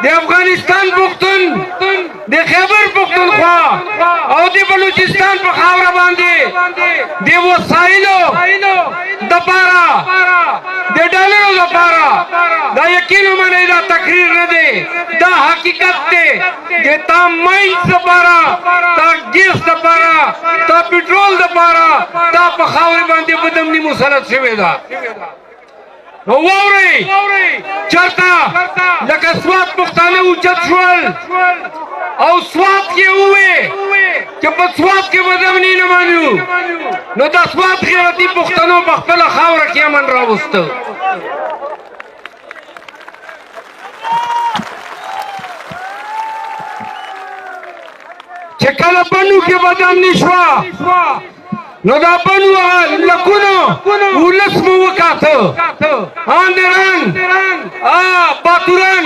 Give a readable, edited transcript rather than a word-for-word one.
د افغانستان پښتون د خیبر پښتونخوا او د بلوچستان په خاوره باندې د وسایلو د پاره د ډالرو د پاره دا یقین ومنئ دا تقریر نه دی دا حقیقت دی د تا ماینز د پاره تا ګیس د پاره تا پټرول د پاره دا په خاورې باندې بدمني مسلط شوې ده نو واورئ چېرته لکه سوات پښتانه اوچت شول او سوات کې ووې چې په سوات کې بدمني نه منو نو دا سوات غیرتي پښتنو په خپله خاوره کې امن راوسته چې کله بنو کې بدمني شوه نو دا بنو لکونو ولس مو وکاته آندران باتوران